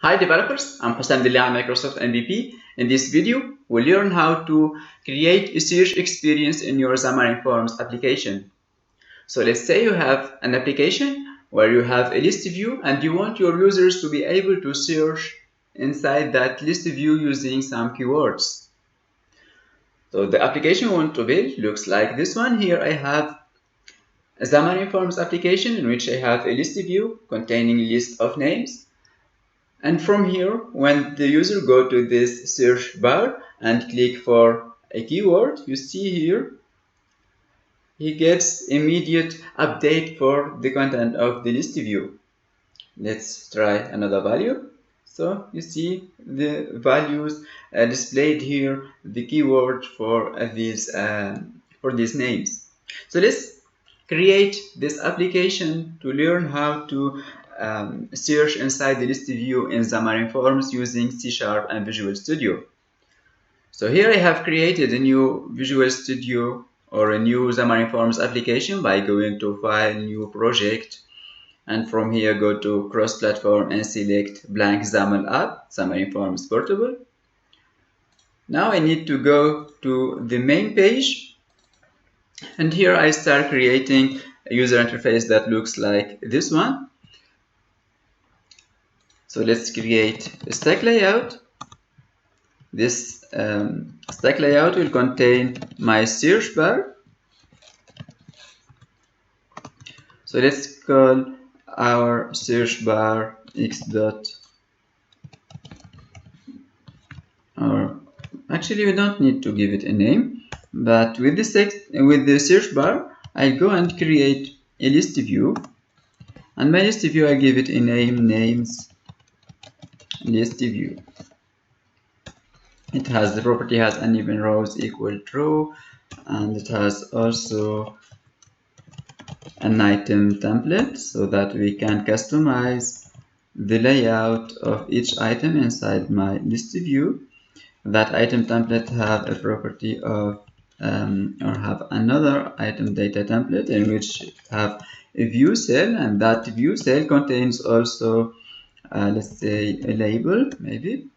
Hi developers, I'm Hussam Dillah, Microsoft MVP. In this video, we'll learn how to create a search experience in your Xamarin Forms application. So let's say you have an application where you have a list view and you want your users to be able to search inside that list view using some keywords. So the application we want to build looks like this one. Here I have a Xamarin Forms application in which I have a list view containing a list of names. And from here, when the user go to this search bar and click for a keyword, you see here, he gets immediate update for the content of the list view. Let's try another value. So you see the values displayed here, the keyword for these names. So let's create this application to learn how to search inside the list view in Xamarin Forms using C# and Visual Studio. So here I have created a new Visual Studio or a new Xamarin Forms application by going to File, New Project, and from here go to Cross-Platform and select Blank XAML App, Xamarin Forms Portable. Now I need to go to the main page, and here I start creating a user interface that looks like this one. So let's create a stack layout. This stack layout will contain my search bar. So let's call our search bar x dot, or actually we don't need to give it a name, but with the search bar I go and create a list view, and my list view I give it a name, names list view. It has the property has uneven rows equal true, and it has also an item template so that we can customize the layout of each item inside my list view. That item template have a property of or have another item data template in which have a view cell, and that view cell contains also let's say a label maybe.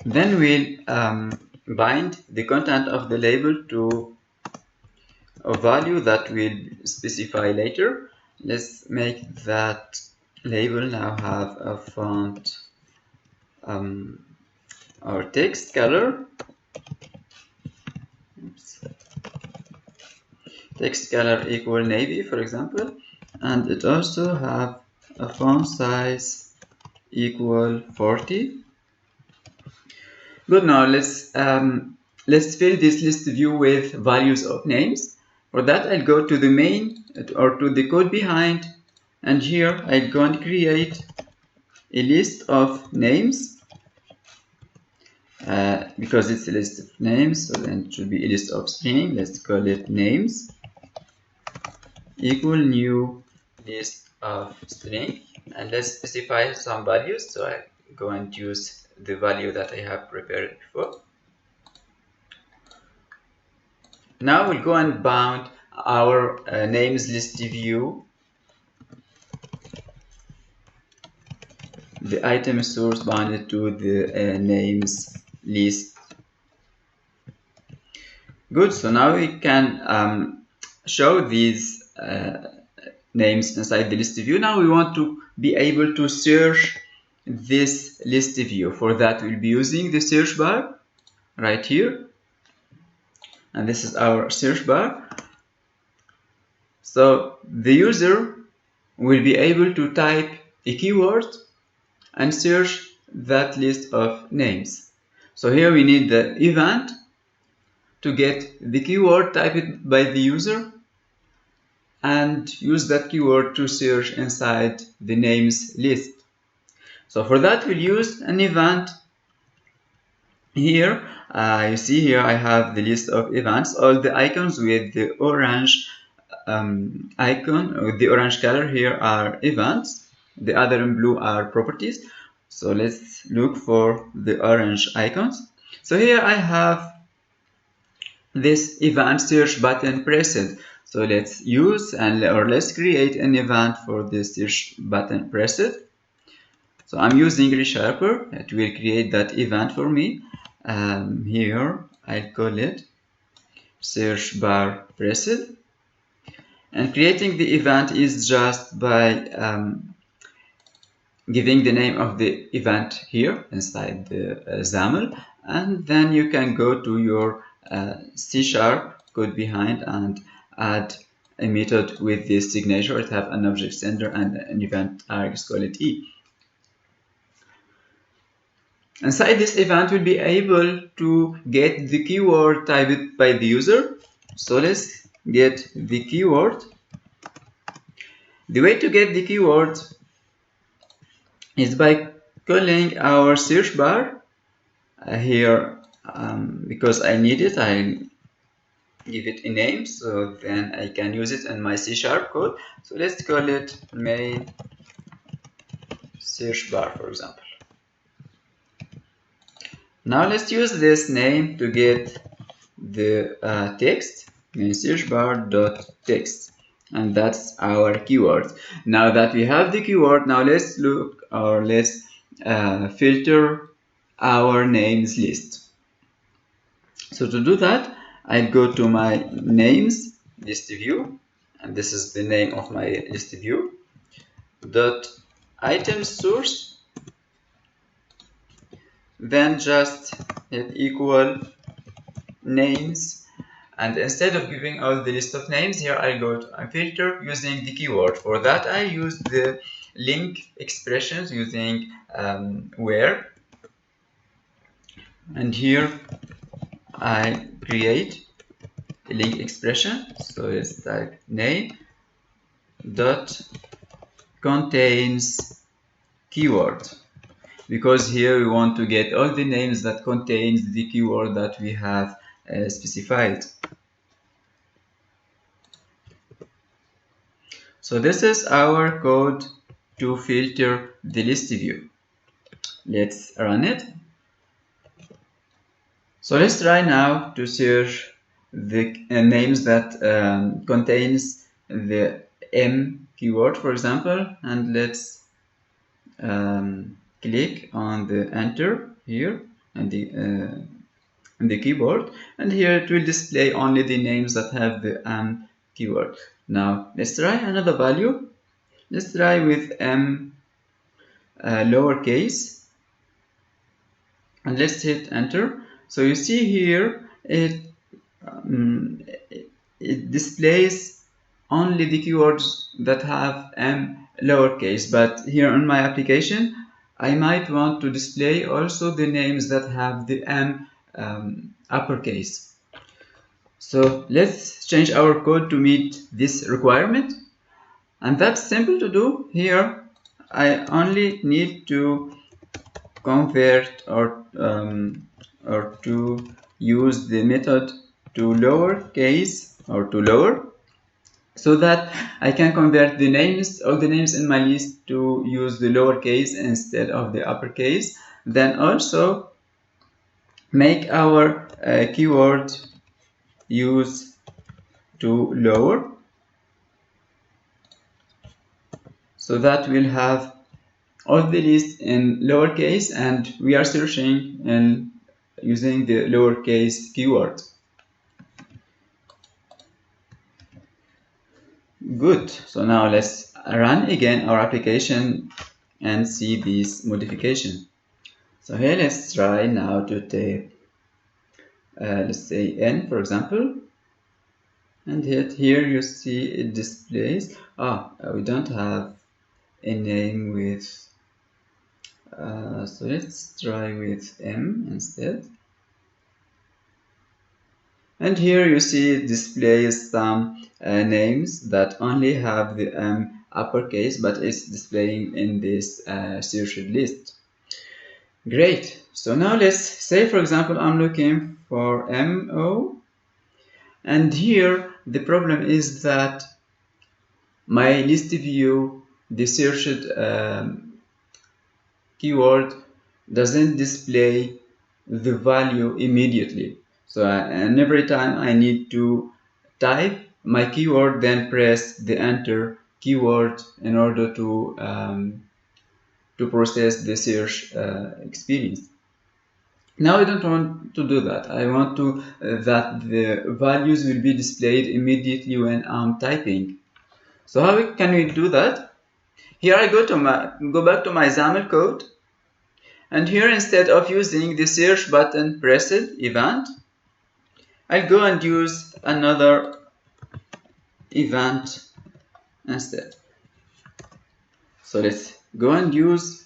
Then we'll bind the content of the label to a value that we'll specify later. Let's make that label now have a font or text color. Oops. Text color equal navy, for example, and it also have a font size equal 40. Good. Now let's fill this list view with values of names. For that, I'll go to the main or to the code behind, and here I'll go and create a list of names because it's a list of names, so then it should be a list of string. Let's call it names equal new list of string, and let's specify some values. So I go and use the value that I have prepared before. Now we'll go and bound our names list view, the item source bounded to the names list. Good. So now we can show these names inside the list view. Now we want to be able to search this list view. For that, we'll be using the search bar right here, and this is our search bar. So the user will be able to type a keyword and search that list of names. So here we need the event to get the keyword typed by the user and use that keyword to search inside the names list. So for that, we'll use an event. Here you see here I have the list of events. All the icons with the orange icon with the orange color here are events. The other in blue are properties. So let's look for the orange icons. So here I have this event search button pressed. So let's create an event for this search button pressed. So I'm using ReSharper. It will create that event for me. Here I'll call it search bar pressed. And creating the event is just by giving the name of the event here inside the XAML, and then you can go to your C# code behind and add a method with this signature. It have an object sender and an event args, call it E. Inside this event, we'll be able to get the keyword typed by the user. So let's get the keyword. The way to get the keyword is by calling our search bar here. Because I need it, I give it a name, so then I can use it in my C# code. So let's call it main search bar, for example. Now let's use this name to get the text, main search bar dot text, and that's our keyword. Now that we have the keyword, now let's look, or let's filter our names list. So to do that, I go to my names list view, and this is the name of my list view, dot item source, then just hit equal names, and instead of giving out the list of names, here I go to a filter using the keyword. For that I use the link expressions using where, and here I create a link expression. So let's type name dot contains keyword, because here we want to get all the names that contains the keyword that we have specified. So this is our code to filter the list view. Let's run it. So let's try now to search the names that contains the M keyword, for example, and let's click on the enter here and the keyboard, and here it will display only the names that have the M keyword. Now let's try another value. Let's try with M lowercase, and let's hit enter. So you see here it displays only the keywords that have M lowercase, but here on my application I might want to display also the names that have the M uppercase. So let's change our code to meet this requirement, and that's simple to do. Here I only need to convert or to use the method to lowercase or to lower, so that I can convert the names, all the names in my list, to use the lowercase instead of the uppercase. Then also make our keyword use to lower, so that we'll have all the list in lowercase and we are searching and using the lowercase keyword. Good. So now let's run again our application and see this modification. So here let's try now to type let's say N, for example, and hit here. You see it displays we don't have a name with so let's try with M instead. And here you see it displays some names that only have the M uppercase, but it's displaying in this searched list. Great. So now let's say, for example, I'm looking for MO, and here the problem is that my list view, the searched keyword, doesn't display the value immediately. So and every time I need to type my keyword, then press the enter keyword in order to to process the search experience. Now I don't want to do that. I want to that the values will be displayed immediately when I'm typing. So how can we do that? Here I go back to my XAML code, and here instead of using the search button pressed event, I'll go and use another event instead. So let's go and use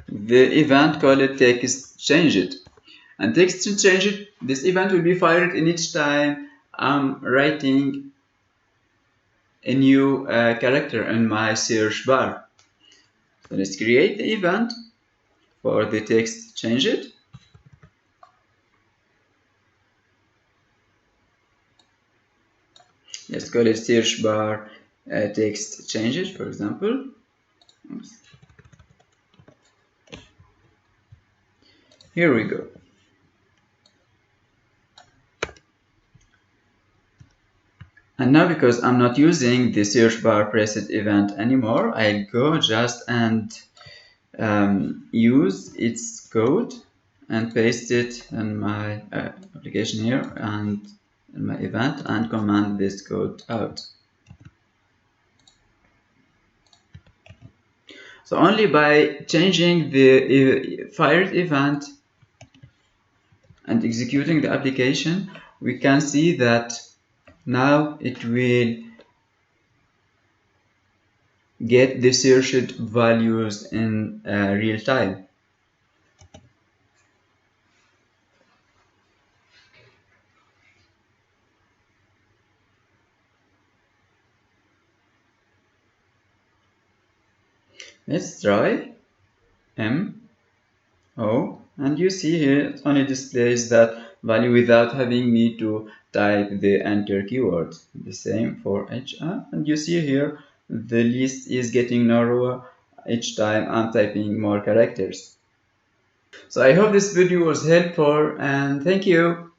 the event called text change it. And text change it, this event will be fired in each time I'm writing a new character in my search bar. So let's create the event for the text change it. Let's call it search bar text change it, for example. Oops. Here we go. And now, because I'm not using the search bar preset event anymore, I'll go just and use its code and paste it in my application here and in my event and command this code out. So only by changing the fired event and executing the application, we can see that now it will get the searched values in real time. Let's try MO, and you see here it only displays that value without having me to type the enter keyword. The same for HR, and you see here the list is getting narrower each time I'm typing more characters. So I hope this video was helpful, and thank you.